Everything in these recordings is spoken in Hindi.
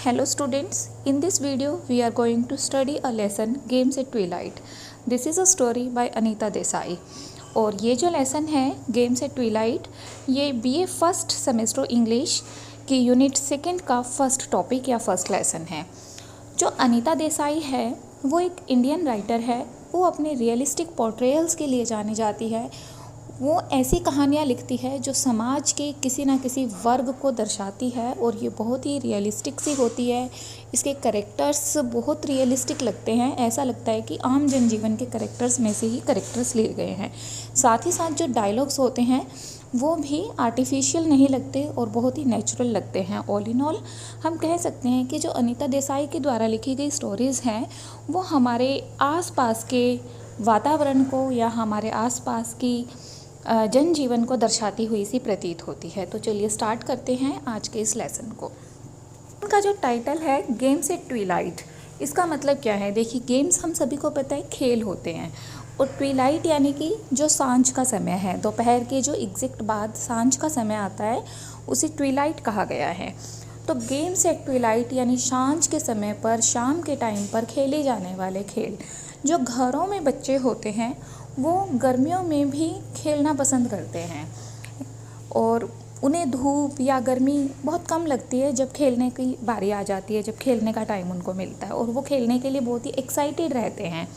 Hello students, in this video we are going to study a lesson Games at Twilight. This is a story by Anita Desai. और ये जो लेसन है गेम्स एट ट्विलाइट ये बीए फर्स्ट सेमेस्टर इंग्लिश की यूनिट सेकंड का फर्स्ट टॉपिक या फर्स्ट लेसन है। जो अनीता देसाई है वो एक इंडियन राइटर है। वो अपने रियलिस्टिक पोर्ट्रेयल्स के लिए जानी जाती है। वो ऐसी कहानियाँ लिखती है जो समाज के किसी ना किसी वर्ग को दर्शाती है और ये बहुत ही रियलिस्टिक सी होती है। इसके करेक्टर्स बहुत रियलिस्टिक लगते हैं, ऐसा लगता है कि आम जनजीवन के करेक्टर्स में से ही करेक्टर्स लिए गए हैं। साथ ही साथ जो डायलॉग्स होते हैं वो भी आर्टिफिशियल नहीं लगते और बहुत ही नेचुरल लगते हैं। ऑल इन ऑल हम कह सकते हैं कि जो अनीता देसाई के द्वारा लिखी गई स्टोरीज़ हैं वो हमारे आसपास के वातावरण को या हमारे आसपास की जनजीवन को दर्शाती हुई सी प्रतीत होती है। तो चलिए स्टार्ट करते हैं आज के इस लेसन को। उनका जो टाइटल है गेम्स एट ट्विलाइट, इसका मतलब क्या है? देखिए, गेम्स हम सभी को पता है खेल होते हैं और ट्विलाइट यानी कि जो सांझ का समय है, दोपहर के जो एग्जैक्ट बाद सांझ का समय आता है उसे ट्विलाइट कहा गया है। तो गेम्स एट ट्विलाइट यानी सांझ के समय पर, शाम के टाइम पर खेले जाने वाले खेल। जो घरों में बच्चे होते हैं वो गर्मियों में भी खेलना पसंद करते हैं और उन्हें धूप या गर्मी बहुत कम लगती है जब खेलने की बारी आ जाती है, जब खेलने का टाइम उनको मिलता है और वो खेलने के लिए बहुत ही एक्साइटेड रहते हैं।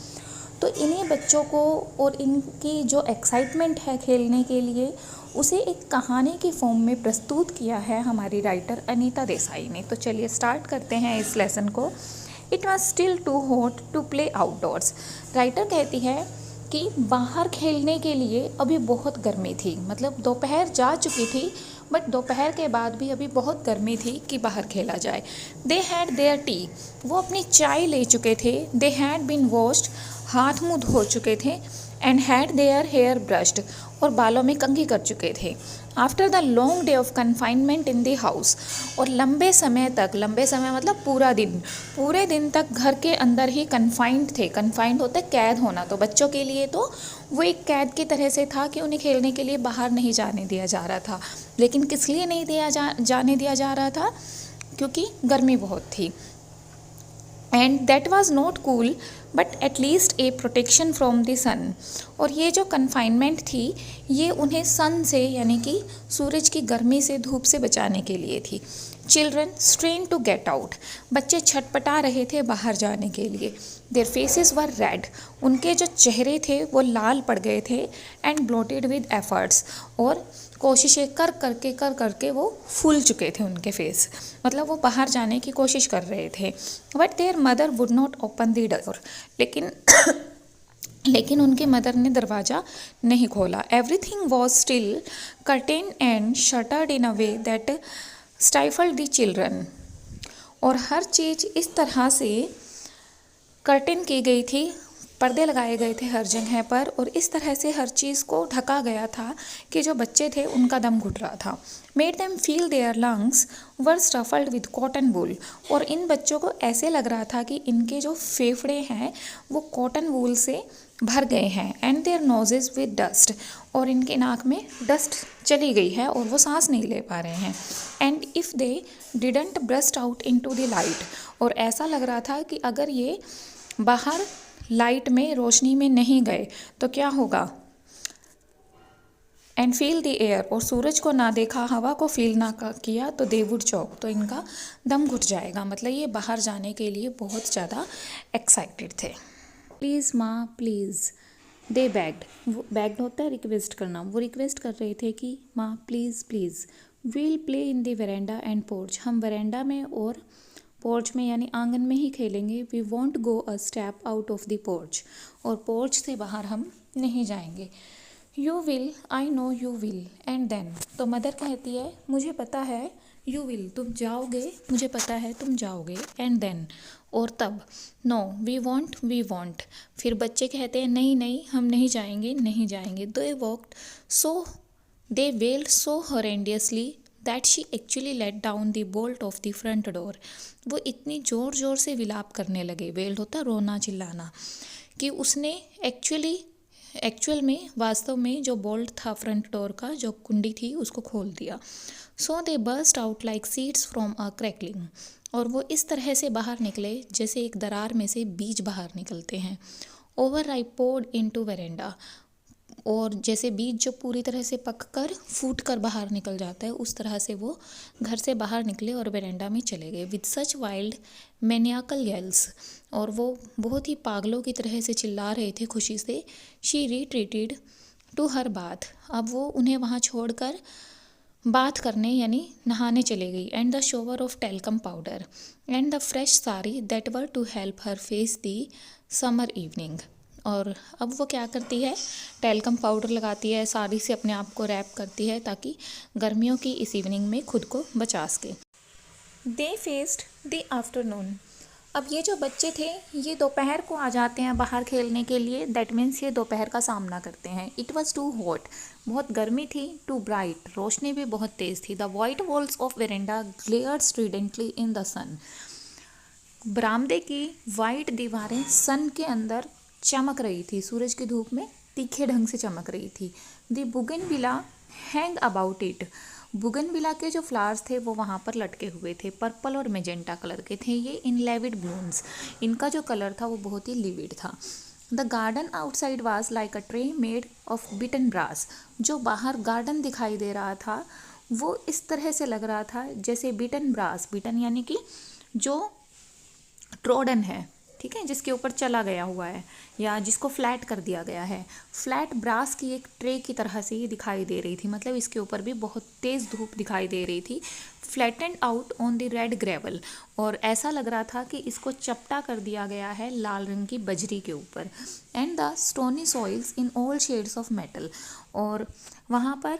तो इन्हीं बच्चों को और इनकी जो एक्साइटमेंट है खेलने के लिए उसे एक कहानी की फॉर्म में प्रस्तुत किया है हमारी राइटर अनीता देसाई ने। तो चलिए स्टार्ट करते हैं इस लेसन को। It was still too hot to play outdoors. Writer कहती है कि बाहर खेलने के लिए अभी बहुत गर्मी थी, मतलब दोपहर जा चुकी थी बट दोपहर के बाद भी अभी बहुत गर्मी थी कि बाहर खेला जाए। दे हैड देयर टी, वो अपनी चाय ले चुके थे। दे हैड बीन वॉश्ड, हाथ मुँह धो चुके थे। And had their hair brushed, और बालों में कंघी कर चुके थे। After the long day of confinement in the house, और लंबे समय मतलब पूरे दिन तक घर के अंदर ही कन्फाइंड थे। कन्फाइंड होता है कैद होना, तो बच्चों के लिए तो वो एक कैद की तरह से था कि उन्हें खेलने के लिए बाहर नहीं जाने दिया जा रहा था। लेकिन किस लिए नहीं जाने दिया जा रहा था? क्योंकि गर्मी बहुत थी। And that was not cool but at least a protection from the sun. और ये जो कन्फाइनमेंट थी ये उन्हें सन से यानी कि सूरज की गर्मी से, धूप से बचाने के लिए थी। Children strain to get out, बच्चे छटपटा रहे थे बाहर जाने के लिए। देयर फेसेस वर रेड, उनके जो चेहरे थे वो लाल पड़ गए थे। एंड ब्लोटेड विद एफर्ट्स, और कोशिशें कर करके वो फूल चुके थे उनके फेस, मतलब वो बाहर जाने की कोशिश कर रहे थे। But there mother would not open the door, लेकिन उनके मदर ने दरवाज़ा नहीं खोला। Everything was still curtain and shattered in a way that stifled the children, और हर चीज़ इस तरह से कर्टेन की गई थी, पर्दे लगाए गए थे हर जगह पर, और इस तरह से हर चीज़ को ढका गया था कि जो बच्चे थे उनका दम घुट रहा था। Made them feel their lungs were stuffed with cotton wool, और इन बच्चों को ऐसे लग रहा था कि इनके जो फेफड़े हैं वो कॉटन वूल से भर गए हैं। And their noses with dust, और इनके नाक में डस्ट चली गई है और वो सांस नहीं ले पा रहे हैं। And if they didn't burst out into the light, और ऐसा लग रहा था कि अगर ये बाहर लाइट में, रोशनी में नहीं गए तो क्या होगा। एंड फील द एयर, और सूरज को ना देखा, हवा को फील ना किया तो दे वुड चौक, तो इनका दम घुट जाएगा। मतलब ये बाहर जाने के लिए बहुत ज़्यादा एक्साइटेड थे। प्लीज़ माँ प्लीज़, दे बैग्ड होता है रिक्वेस्ट करना, वो रिक्वेस्ट कर रहे थे कि माँ please please. We'll play in the verandah and porch, हम वेरेंडा में और पोर्च में यानी आंगन में ही खेलेंगे। We won't go a step out of the porch, और पोर्च से बाहर हम नहीं जाएंगे। You will, I know you will, and then, तो मदर कहती है मुझे पता है, यू विल तुम जाओगे, मुझे पता है तुम जाओगे, एंड देन और तब। नो वी वॉन्ट, फिर बच्चे कहते हैं नहीं नहीं हम नहीं जाएंगे। They wailed so horrendously that she actually let down the bolt of the front door, वो इतनी ज़ोर ज़ोर से विलाप करने लगे, वेल्ड होता रोना चिल्लाना, कि उसने एक्चुअल में वास्तव में जो बोल्ट था फ्रंट डोर का, जो कुंडी थी, उसको खोल दिया। So they burst out like seeds from a crackling, और वो इस तरह से बाहर निकले जैसे एक दरार में से बीज बाहर निकलते हैं। Overripe pod into verandah, और जैसे बीज जो पूरी तरह से पककर फूट कर बाहर निकल जाता है, उस तरह से वो घर से बाहर निकले और वेरेंडा में चले गए। विद सच वाइल्ड मैनियाकल येल्स, और वो बहुत ही पागलों की तरह से चिल्ला रहे थे खुशी से। She retreated to her bath, अब वो उन्हें वहाँ छोड़कर बाथ करने यानी नहाने चले गई। And the shower of talcum powder and the fresh sari that were to help her face the summer evening, और अब वो क्या करती है, टेल्कम पाउडर लगाती है, साड़ी से अपने आप को रैप करती है ताकि गर्मियों की इस इवनिंग में खुद को बचा सके। दे फेस्ड द आफ्टरनून, अब ये जो बच्चे थे ये दोपहर को आ जाते हैं बाहर खेलने के लिए। दैट मीन्स ये दोपहर का सामना करते हैं। इट वॉज टू हॉट, बहुत गर्मी थी। टू ब्राइट, रोशनी भी बहुत तेज़ थी। The white walls of verandah glared stridently in the sun, बरामदे की वाइट दीवारें सन के अंदर चमक रही थी, सूरज की धूप में तीखे ढंग से चमक रही थी। द बुगनविला हैंग अबाउट इट, बुगनविला के जो फ्लावर्स थे वो वहाँ पर लटके हुए थे, पर्पल और मेजेंटा कलर के थे ये, इन लेविड ब्लूम्स, इनका जो कलर था वो बहुत ही लिविड था। The garden outside was like a tray made of beaten brass, जो बाहर गार्डन दिखाई दे रहा था वो इस तरह से लग रहा था जैसे बिटन ब्रास, बिटन यानी कि जो ट्रोडन है, ठीक है, जिसके ऊपर चला गया हुआ है या जिसको फ्लैट कर दिया गया है। फ्लैट ब्रास की एक ट्रे की तरह से ये दिखाई दे रही थी, मतलब इसके ऊपर भी बहुत तेज़ धूप दिखाई दे रही थी। Flattened out on the red gravel, और ऐसा लग रहा था कि इसको चपटा कर दिया गया है लाल रंग की बजरी के ऊपर। And the stony soils in all shades of metal, और वहाँ पर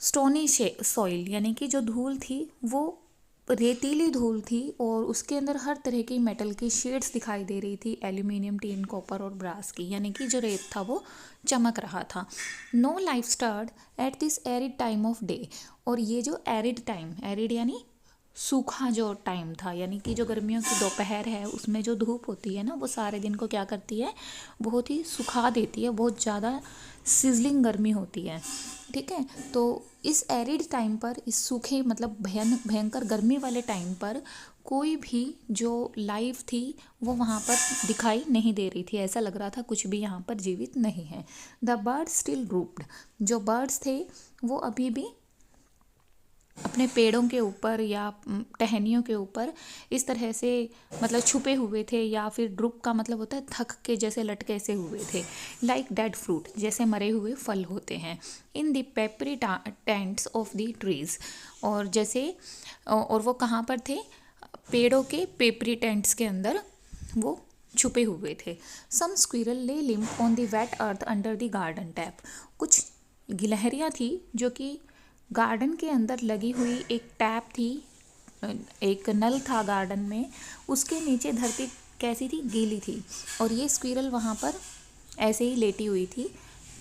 स्टोनी सॉइल यानी कि जो धूल थी वो रेतीली धूल थी, और उसके अंदर हर तरह की मेटल की शेड्स दिखाई दे रही थी, एल्यूमिनियम, टीन, कॉपर और ब्रास की, यानी कि जो रेत था वो चमक रहा था। No life stirred at this arid time of day, और ये जो एरिड टाइम, एरिड यानी सूखा जो टाइम था, यानी कि जो गर्मियों की दोपहर है उसमें जो धूप होती है ना वो सारे दिन को क्या करती है, बहुत ही सुखा देती है, बहुत ज़्यादा सिजलिंग गर्मी होती है, ठीक है। तो इस एरिड टाइम पर, इस सूखे मतलब भयंकर गर्मी वाले टाइम पर कोई भी जो लाइफ थी वो वहाँ पर दिखाई नहीं दे रही थी, ऐसा लग रहा था कुछ भी यहाँ पर जीवित नहीं है। द बर्ड स्टिल ग्रुप्ड, जो बर्ड्स थे वो अभी भी अपने पेड़ों के ऊपर या टहनियों के ऊपर इस तरह से मतलब छुपे हुए थे, या फिर ड्रुप का मतलब होता है थक के जैसे लटके से हुए थे। लाइक डेड फ्रूट, जैसे मरे हुए फल होते हैं। In the peppery tents of the trees, और जैसे और वो कहाँ पर थे, पेड़ों के पेपरी टेंट्स के अंदर वो छुपे हुए थे। Some squirrel lay limp on the wet earth under the garden tap, कुछ गिलहरियाँ थी जो कि गार्डन के अंदर लगी हुई एक टैप थी, एक नल था गार्डन में, उसके नीचे धरती कैसी थी, गीली थी, और ये स्क्विरल वहाँ पर ऐसे ही लेटी हुई थी,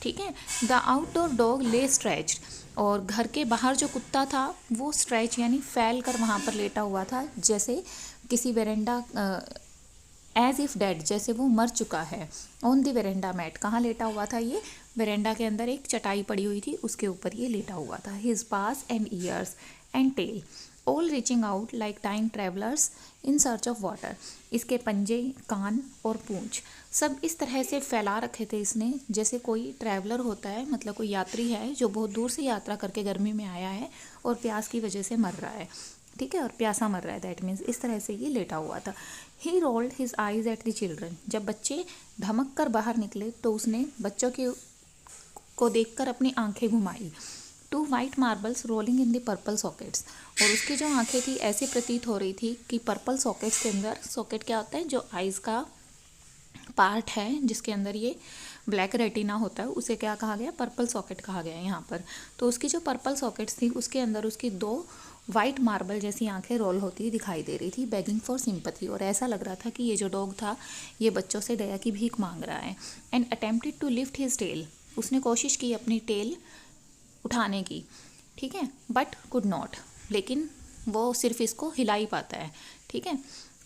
ठीक है। द आउटडोर डॉग ले स्ट्रेच्ड, और घर के बाहर जो कुत्ता था वो स्ट्रेच यानी फैल कर वहाँ पर लेटा हुआ था, जैसे किसी वेरेंडा, एज इफ़ डेड, जैसे वो मर चुका है। ऑन द वेरेंडा मैट, कहाँ लेटा हुआ था ये, वेरेंडा के अंदर एक चटाई पड़ी हुई थी उसके ऊपर ये लेटा हुआ था। His paws and ears and tail all reaching out like dying travellers in search of water, इसके पंजे, कान और पूंछ सब इस तरह से फैला रखे थे इसने जैसे कोई ट्रैवलर होता है, मतलब कोई यात्री है जो बहुत दूर से यात्रा करके गर्मी में आया है और प्यास की वजह से मर रहा है, ठीक है, और प्यासा मर रहा है, दैट मीन्स इस तरह से ये लेटा हुआ था। He rolled his eyes at the children, जब बच्चे धमक कर बाहर निकले तो उसने बच्चों के को देखकर अपनी आंखें घुमाई। Two white marbles rolling in the purple sockets, और उसकी जो आंखें थी ऐसे प्रतीत हो रही थी कि पर्पल सॉकेट्स के अंदर, सॉकेट क्या होता है, जो आइज़ का पार्ट है जिसके अंदर ये ब्लैक रेटिना होता है, उसे क्या कहा गया, पर्पल सॉकेट कहा गया है यहाँ पर। तो उसकी जो पर्पल सॉकेट्स थी उसके अंदर उसकी दो वाइट मार्बल जैसी आंखें रोल होती दिखाई दे रही थी, बेगिंग फॉर सिंपथी, और ऐसा लग रहा था कि ये जो डॉग था ये बच्चों से दया की भीख मांग रहा है। And attempted to lift his tail, उसने कोशिश की अपनी टेल उठाने की, ठीक है, बट कुड नॉट, लेकिन वो सिर्फ इसको हिला ही पाता है, ठीक है,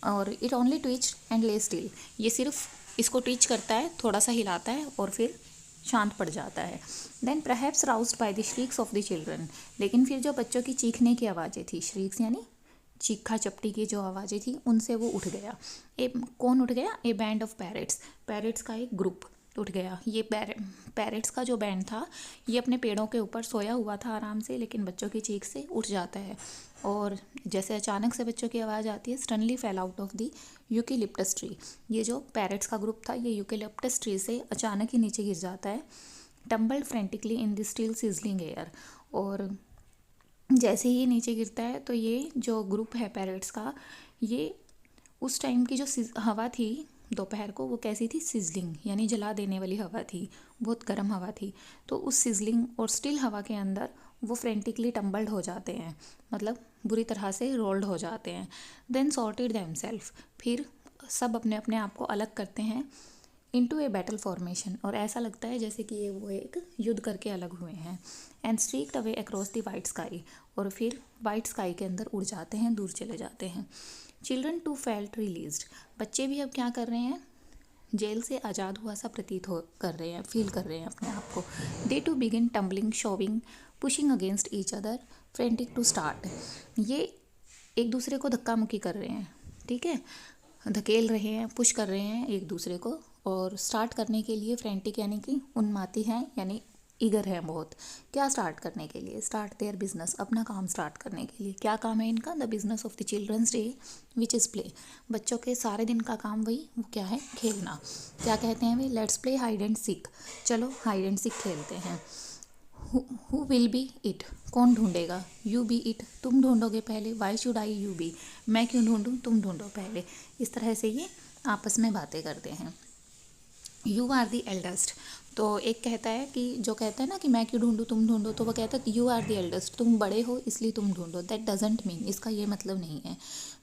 और इट ओनली ट्विच एंड ले स्टिल, ये सिर्फ इसको ट्विच करता है, थोड़ा सा हिलाता है और फिर शांत पड़ जाता है। Then perhaps roused by the shrieks of the children, लेकिन फिर जो बच्चों की चीखने की आवाज़ें थी, श्रीक्स यानी चीखा चपटी की जो आवाज़ें थी उनसे वो उठ गया। कौन उठ गया? A band of parrots, parrots का एक ग्रुप उठ गया। ये पैरेट्स का जो बैंड था ये अपने पेड़ों के ऊपर सोया हुआ था आराम से, लेकिन बच्चों की चीख से उठ जाता है और जैसे अचानक से बच्चों की आवाज़ आती है, suddenly fail out of the eucalyptus tree. ये जो पैरेट्स का ग्रुप था ये यूकेलिप्टस ट्री से अचानक ही नीचे गिर जाता है, tumbled frantically in the still sizzling air. और जैसे ही नीचे गिरता है तो ये जो ग्रुप है पैरेट्स का, ये उस टाइम की जो हवा थी दोपहर को, वो कैसी थी? सिजलिंग, यानी जला देने वाली हवा थी, बहुत गर्म हवा थी। तो उस सिजलिंग और स्टिल हवा के अंदर वो फ्रेंटिकली टम्बल्ड हो जाते हैं, मतलब बुरी तरह से रोल्ड हो जाते हैं। देन सॉर्टेड देमसेल्फ, फिर सब अपने अपने आप को अलग करते हैं इनटू ए बैटल फॉर्मेशन, और ऐसा लगता है जैसे कि ये वो एक युद्ध करके अलग हुए हैं। And streaked away across the white sky, और फिर वाइट स्काई के अंदर उड़ जाते हैं, दूर चले जाते हैं। चिल्ड्रन टू फेल्ट रिलीज्ड, बच्चे भी अब क्या कर रहे हैं? जेल से आज़ाद हुआ सा प्रतीत हो कर रहे हैं, फील कर रहे हैं अपने आप को। They too begin tumbling, shoving, pushing against each other, frantic to start. ये एक दूसरे को धक्का मुक्की कर रहे हैं, ठीक है, धकेल रहे हैं, पुश कर रहे हैं एक दूसरे को, और स्टार्ट करने के लिए फ्रेंटिक यानी कि उन्मादी हैं, यानी ईगर है बहुत। क्या स्टार्ट करने के लिए? स्टार्ट देयर बिजनेस, अपना काम स्टार्ट करने के लिए। क्या काम है इनका? The business of the children's day which is play. बच्चों के सारे दिन का काम वही, वो क्या है? खेलना। क्या कहते हैं वे? Let's play hide and seek, चलो हाइड एंड सीक खेलते हैं। हु विल बी इट, कौन ढूंढेगा? यू बी इट, तुम ढूंढोगे पहले। Why should I you be, मैं क्यों ढूंढूं, तुम ढूंढो पहले। इस तरह से ये आपस में बातें करते हैं। यू आर दी एल्डेस्ट, तो एक कहता है कि, जो कहता है ना कि मैं क्यों ढूंढूं तुम ढूंढो, तो वो कहता है यू आर दी एल्डेस्ट, तुम बड़े हो इसलिए तुम ढूंढो। दैट डजेंट मीन, इसका ये मतलब नहीं है।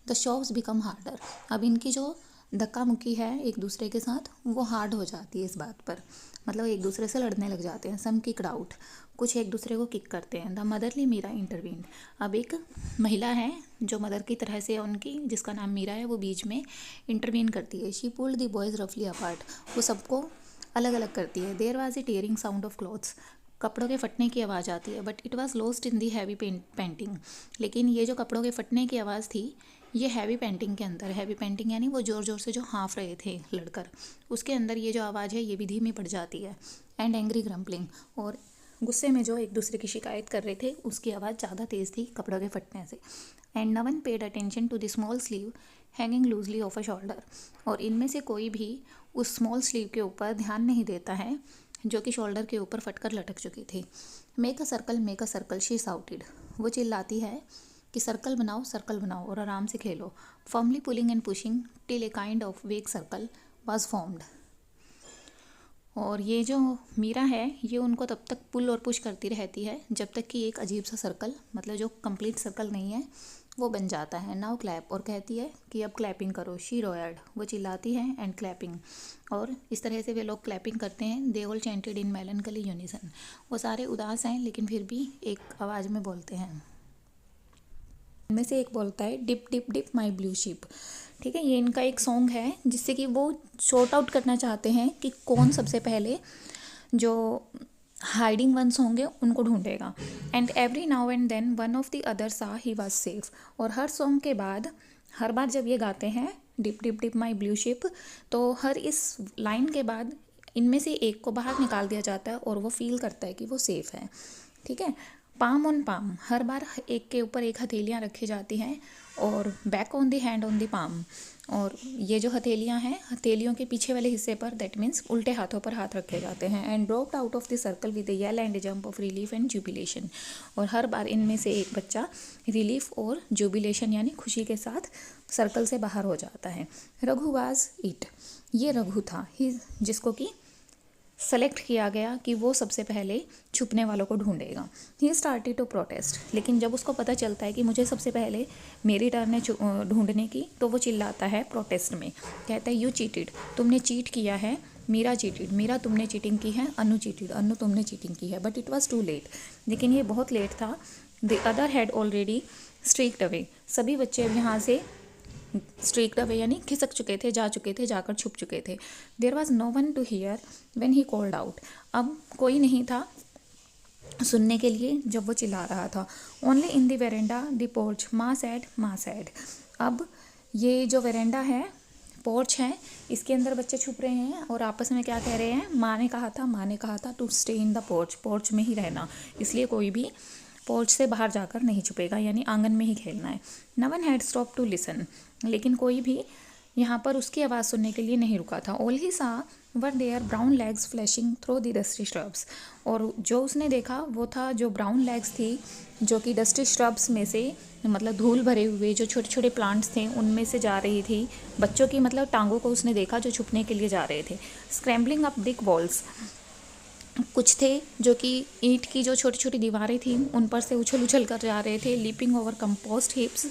द शॉव्स बिकम हार्डर, अब इनकी जो धक्का मुक्की है एक दूसरे के साथ वो हार्ड हो जाती है इस बात पर, मतलब एक दूसरे से लड़ने लग जाते हैं। सम किक्ड आउट, कुछ एक दूसरे को किक करते हैं। द मदरली मीरा इंटरवीन, अब एक महिला है जो मदर की तरह से उनकी, जिसका नाम मीरा है, वो बीच में इंटरवीन करती है। शी पुल्ड द बॉयज़ रफली अपार्ट, वो सबको अलग अलग करती है। There was a tearing sound of cloths, कपड़ों के फटने की आवाज़ आती है। But it was lost in the heavy panting, लेकिन ये जो कपड़ों के फटने की आवाज़ थी ये हैवी पेंटिंग के अंदर, हैवी पेंटिंग यानी वो ज़ोर ज़ोर से जो हाँफ रहे थे लड़कर, उसके अंदर ये जो आवाज़ है ये भी धीमी पड़ जाती है। एंड एंग्री ग्रम्पलिंग, और गुस्से में जो एक दूसरे की शिकायत कर रहे थे उसकी आवाज़ ज़्यादा तेज़ थी कपड़ों के फटने से। And no one paid attention to the small sleeve hanging loosely off a shoulder, और इनमें से कोई भी उस स्मॉल स्लीव के ऊपर ध्यान नहीं देता है जो कि शोल्डर के ऊपर फटकर लटक चुकी थी। Make a circle she shouted, वो चिल्लाती है कि सर्कल बनाओ और आराम से खेलो। Firmly pulling and pushing till a kind of wake circle was formed, और ये जो मीरा है ये उनको तब तक पुल और पुश करती रहती है जब तक कि एक अजीब सा सर्कल, मतलब जो कंप्लीट सर्कल नहीं है, वो बन जाता है। नाउ क्लैप, और कहती है कि अब क्लैपिंग करो। शी रोयर्ड, वो चिल्लाती है, एंड क्लैपिंग, और इस तरह से वे लोग क्लैपिंग करते हैं। They all chanted in मेलनकली unison, वो सारे उदास हैं लेकिन फिर भी एक आवाज़ में बोलते हैं। इनमें से एक बोलता है डिप डिप डिप माई ब्लू शिप, ठीक है, ये इनका एक सॉन्ग है जिससे कि वो शॉर्ट आउट करना चाहते हैं कि कौन सबसे पहले जो हाइडिंग वंस होंगे उनको ढूंढेगा। And every now and then one of the other saw he was safe, और हर सॉन्ग के बाद, हर बार जब ये गाते हैं डिप डिप डिप माई ब्लू शिप, तो हर इस लाइन के बाद इनमें से एक को बाहर निकाल दिया जाता है और वो फील करता है कि वो सेफ़ है, ठीक है। पाम ऑन पाम, हर बार एक के ऊपर एक हथेलियाँ रखी जाती हैं, और back on the hand on the palm, और ये जो हथेलियाँ हैं हथेलियों के पीछे वाले हिस्से पर, दैट मीन्स उल्टे हाथों पर हाथ रखे जाते हैं। And dropped out of the circle with a yell and a jump of relief and jubilation, और हर बार इनमें से एक बच्चा रिलीफ और जुबिलेशन यानी खुशी के साथ सर्कल से बाहर हो जाता है। रघु वाज इट, ये रघु था, ही जिसको कि सेलेक्ट किया गया कि वो सबसे पहले छुपने वालों को ढूंढेगा। ही स्टार्टेड टू प्रोटेस्ट, लेकिन जब उसको पता चलता है कि मुझे सबसे पहले मेरी टर्न है ढूंढने की, तो वो चिल्लाता है प्रोटेस्ट में, कहता है यू चीटेड, तुमने चीट किया है। मीरा चीटेड, मीरा तुमने चीटिंग की है। अनु चीटेड, अनु तुमने चीटिंग की है। But it was too late, लेकिन ये बहुत लेट था। The other had already streaked away, सभी बच्चे अब यहाँ से स्ट्रीक्ड अवे यानी खिसक चुके थे, जाकर छुप चुके थे। There was no one to hear when he called out, अब कोई नहीं था सुनने के लिए जब वो चिल्ला रहा था। Only in the veranda the porch माँ सैड, माँ सैड। अब ये जो वेरेंडा है, पोर्च है, इसके अंदर बच्चे छुप रहे हैं और आपस में क्या कह रहे हैं, माँ ने कहा था to stay in the porch, porch में ही रहना, इसलिए कोई भी पोर्च से बाहर जाकर नहीं छुपेगा, यानी आंगन में ही खेलना है। no one had stopped to listen, लेकिन कोई भी यहाँ पर उसकी आवाज़ सुनने के लिए नहीं रुका था। All he saw were their brown legs flashing through the dusty shrubs, और जो उसने देखा वो था जो ब्राउन लेग्स थी, जो कि डस्टी श्रब्स में से, मतलब धूल भरे हुए जो छोटे छोटे प्लांट्स थे उनमें से जा रही थी। बच्चों की मतलब टांगों को उसने देखा जो छुपने के लिए जा रहे थे। स्क्रैम्बलिंग अप ब्रिक वॉल्स, कुछ थे जो कि ईंट की जो छोटी छोटी दीवारें थीं उन पर से उछल उछल कर जा रहे थे। लीपिंग ओवर कंपोस्ट हिप्स,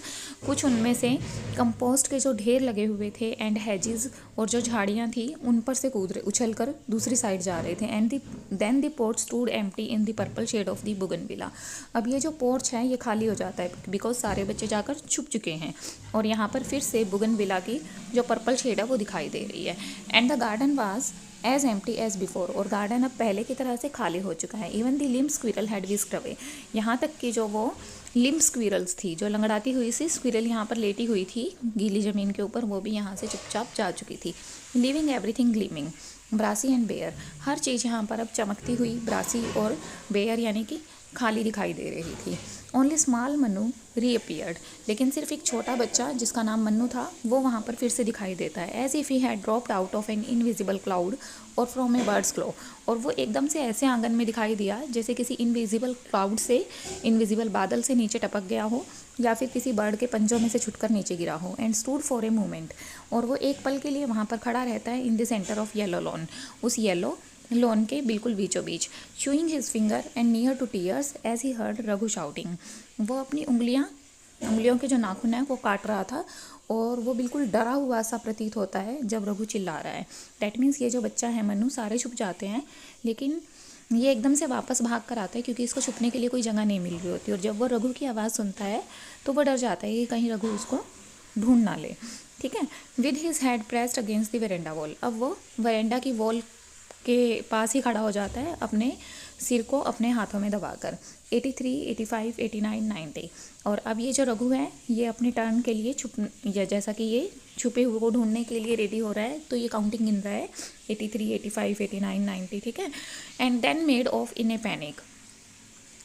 कुछ उनमें से कंपोस्ट के जो ढेर लगे हुए थे, एंड हेजिज, और जो झाड़ियाँ थी उन पर से कूद रहे, उछल कर दूसरी साइड जा रहे थे। And then the porch stood empty in the purple shade of the bougainvillea. अब ये जो पोर्च है ये खाली हो जाता है बिकॉज सारे बच्चे जाकर छुप चुके हैं और यहाँ पर फिर से बुगनविला की जो पर्पल शेड है वो दिखाई दे रही है। And the garden was as empty as before, और गार्डन अब पहले की तरह से खाली हो चुका है। Even the limb squirrel had whisked away, यहाँ तक कि जो वो लिम्ब स्क्विरल्स थी, जो लंगड़ाती हुई सी स्क्विरल यहाँ पर लेटी हुई थी गीली ज़मीन के ऊपर, वो भी यहाँ से चुपचाप जा चुकी थी। Leaving everything gleaming, brassy and bare, हर चीज़ यहाँ पर अब चमकती हुई ब्रासी और बेयर यानी कि खाली दिखाई दे रही थी। ओनली स्मॉल मन्नू रीअपियर्ड, लेकिन सिर्फ एक छोटा बच्चा जिसका नाम मन्नू था वो वहाँ पर फिर से दिखाई देता है। As if he had dropped out of an invisible cloud or from a bird's claw, और वो एकदम से ऐसे आंगन में दिखाई दिया जैसे किसी इनविजिबल क्लाउड से, इनविजिबल बादल से नीचे टपक गया हो, या फिर किसी बर्ड के पंजों में से छुटकर नीचे गिरा हो। And stood for a moment, और वो एक पल के लिए वहाँ पर खड़ा रहता है in the centre of yellow lawn, उस येलो लॉन के बिल्कुल बीचों बीच। Chewing his finger and near to tears as he heard Raghu shouting, वो अपनी उंगलियों के जो नाखून है वो काट रहा था और वो बिल्कुल डरा हुआ सा प्रतीत होता है जब रघु चिल्ला रहा है। डैट मीन्स ये जो बच्चा है मन्नू, सारे छुप जाते हैं लेकिन ये एकदम से वापस भाग कर आता है क्योंकि इसको छुपने के लिए कोई जगह नहीं मिल रही होती, और जब वो रघु की आवाज़ सुनता है तो वो डर जाता है कि कहीं रघु उसको ढूंढ ना ले। ठीक है। With his had pressed against the veranda wall, अब वो वेरेंडा की वॉल के पास ही खड़ा हो जाता है अपने सिर को अपने हाथों में दबाकर। 83, 85, 89, 90, और अब ये जो रघु है ये अपने टर्न के लिए या जैसा कि ये छुपे हुए को ढूंढने के लिए रेडी हो रहा है तो ये काउंटिंग गिन रहा है 83, 85, 89, 90। ठीक है। And then made off in a panic,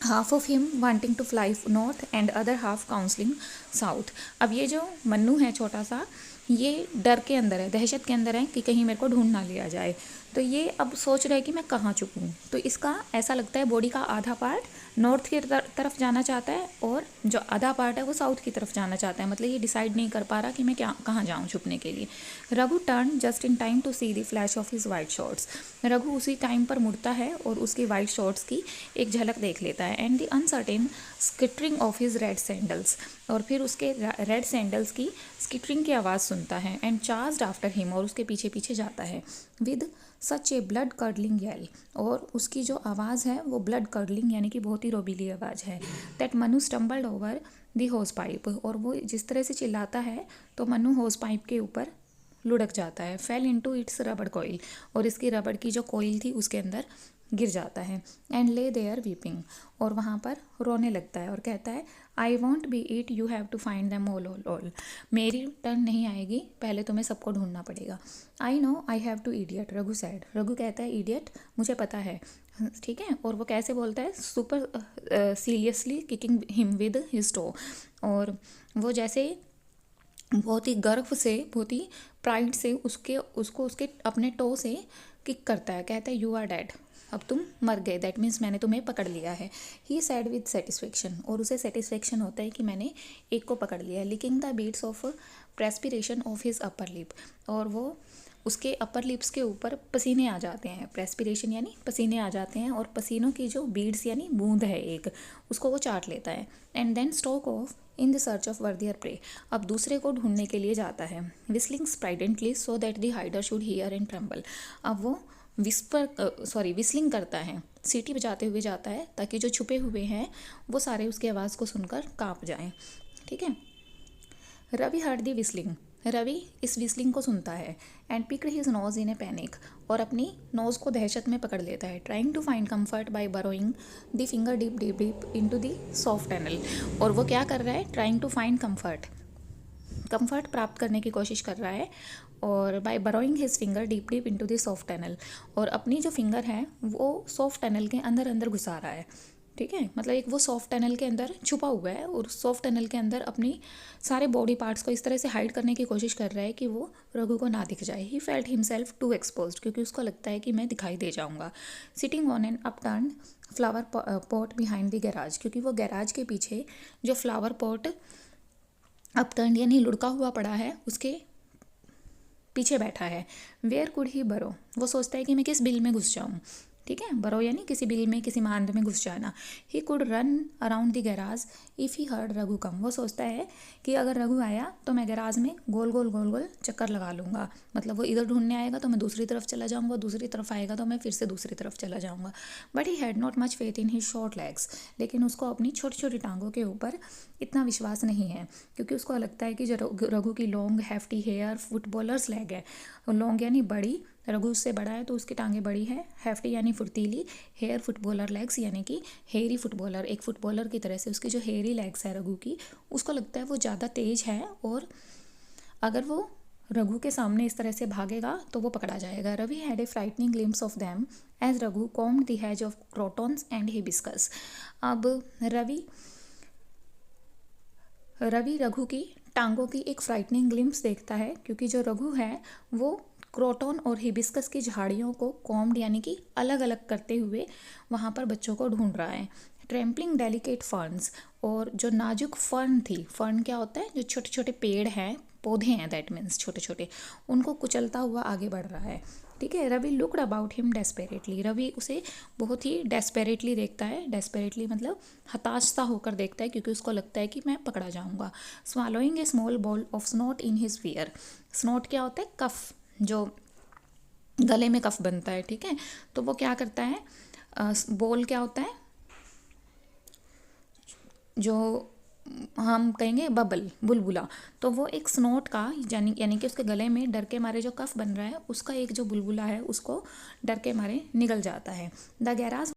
half of him wanting to fly north and other half counselling south. अब ये जो मन्नू है छोटा सा, ये डर के अंदर है, दहशत के अंदर है कि कहीं मेरे को ढूंढ ना लिया जाए, तो ये अब सोच रहा है कि मैं कहाँ छुपूं। तो इसका ऐसा लगता है बॉडी का आधा पार्ट नॉर्थ की तरफ जाना चाहता है और जो आधा पार्ट है वो साउथ की तरफ जाना चाहता है, मतलब ये डिसाइड नहीं कर पा रहा कि मैं कहाँ जाऊँ छुपने के लिए। Raghu turn just in time to see the flash of his white shorts, Raghu उसी टाइम पर मुड़ता है और उसकी वाइट शॉर्ट्स की एक झलक देख लेता है। And the uncertain skittering of his red sandals, और फिर उसके रेड सैंडल्स की स्किटरिंग की आवाज़ सुनता है। एंड चार्ज्ड आफ्टर हिम, और उसके पीछे पीछे जाता है। With such a bloodcurdling yell, और उसकी जो आवाज़ है वो ब्लड कर्डलिंग यानी कि बहुत ही रोबीली आवाज़ है। That Manu stumbled over the hose pipe, और वो जिस तरह से चिल्लाता है तो मनु होज पाइप के ऊपर लुढ़क जाता है। फेल इनटू इट्स रबड़ कॉइल, और इसकी रबड़ की जो कॉइल थी उसके अंदर गिर जाता है। एंड ले देयर वीपिंग, और वहाँ पर रोने लगता है और कहता है I won't be it, you have to find them all, मेरी टर्न नहीं आएगी, पहले तुम्हें सबको ढूंढना पड़ेगा। I know I have to idiot, Raghu said, Raghu कहता है इडियट, मुझे पता है। ठीक है। और वो कैसे बोलता है, superciliously kicking him with his toe, और वो जैसे बहुत ही गर्व से, बहुत ही प्राइड से उसको उसके अपने टो से किक करता है। कहता है यू आर डेड, अब तुम मर गए, दैट मीन्स मैंने तुम्हें पकड़ लिया है। ही सैड विद सेटिस्फेक्शन, और उसे सेटिस्फेक्शन होता है कि मैंने एक को पकड़ लिया है। Licking the beads of perspiration of his upper lip, और वो उसके अपर लिप्स के ऊपर पसीने आ जाते हैं। प्रेस्पिरेशन यानी पसीने आ जाते हैं, और पसीनों की जो बीड्स यानी बूंद है एक, उसको वो चाट लेता है। And then stalked off in the search of worthier prey, अब दूसरे को ढूंढने के लिए जाता है। Whistling spiritedly so that the hider should hear and tremble, अब वो विस्लिंग करता है, सीटी बजाते हुए जाता है ताकि जो छुपे हुए हैं वो सारे उसकी आवाज़ को सुनकर काँप जाएं। ठीक है। Ravi heard the whistling, Ravi इस विस्लिंग को सुनता है and picked his nose in a panic, और अपनी नोज को दहशत में पकड़ लेता है। Trying to find comfort by burrowing the finger deep deep deep into the soft tunnel. और वो क्या कर रहा है? ट्राइंग टू फाइंड कंफर्ट प्राप्त करने की कोशिश कर रहा है, और by burrowing his finger deep deep into the soft tunnel, और अपनी जो फिंगर है वो सॉफ्ट टनल के अंदर अंदर घुसा रहा है। ठीक है, मतलब एक वो सॉफ्ट टनल के अंदर छुपा हुआ है और सॉफ्ट टनल के अंदर अपनी सारे बॉडी पार्ट्स को इस तरह से हाइड करने की कोशिश कर रहा है कि वो रघु को ना दिख जाए। He felt himself too exposed, क्योंकि उसको लगता है कि मैं दिखाई दे जाऊंगा। Sitting on an upturned flower pot behind the garage, क्योंकि वो गैराज के पीछे जो फ्लावर पॉट अपटर्न यानी लुढ़का हुआ पड़ा है उसके पीछे बैठा है। वेयर कुड ही बरो, वो सोचता है कि मैं किस बिल में घुस जाऊँ। ठीक है, बरो यानी किसी बिल में, किसी मांद में घुस जाना। He could run around the garage if he heard Raghu come, वो सोचता है कि अगर रघु आया तो मैं गैराज में गोल गोल चक्कर लगा लूँगा। मतलब वो इधर ढूंढने आएगा तो मैं दूसरी तरफ चला जाऊँगा, दूसरी तरफ आएगा तो मैं फिर से दूसरी तरफ चला जाऊँगा। But he had not much faith in his short legs, लेकिन उसको अपनी छोटी छोटी टांगों के ऊपर इतना विश्वास नहीं है, क्योंकि उसको लगता है कि जो रघु की long hefty hairy footballer's leg है, लॉन्ग यानी बड़ी, रघु उससे बड़ा है तो उसकी टांगें बड़ी है, हैफ्टी यानी फुर्तीली, हेयर फुटबॉलर लेग्स यानी कि हेयरी फुटबॉलर, एक फुटबॉलर की तरह से उसकी जो हेयरी लेग्स है रघु की, उसको लगता है वो ज़्यादा तेज है और अगर वो रघु के सामने इस तरह से भागेगा तो वो पकड़ा जाएगा। Ravi had a frightening glimpse of them as Raghu combed the hedge of crotons and hibiscus. अब रवि रघु की टांगों की एक फ्राइटनिंग ग्लिम्स देखता है, क्योंकि जो रघु है वो क्रोटॉन और हिबिस्कस की झाड़ियों को कॉम्ड यानी कि अलग अलग करते हुए वहाँ पर बच्चों को ढूंढ रहा है। ट्रैम्पलिंग डेलिकेट फर्न्स, और जो नाजुक फर्न थी, फर्न क्या होता है? जो छोटे छोटे पेड़ हैं, पौधे हैं, दैट मीन्स छोटे छोटे, उनको कुचलता हुआ आगे बढ़ रहा है। ठीक है, Ravi looked about him desperately, Ravi उसे बहुत ही डेस्पेरेटली देखता है। डेस्पेरेटली मतलब हताश सा होकर देखता है, क्योंकि उसको लगता है कि मैं पकड़ा जाऊंगा। Swallowing a small ball of snot in his fear, snot क्या होता है? कफ, जो गले में कफ बनता है। ठीक है, तो वो क्या करता है? बॉल क्या होता है? जो हम कहेंगे बबल, बुलबुला, तो वो एक स्नोट का यानी कि उसके गले में डर के मारे जो कफ बन रहा है उसका एक जो बुलबुला है उसको डर के मारे निगल जाता है। The garage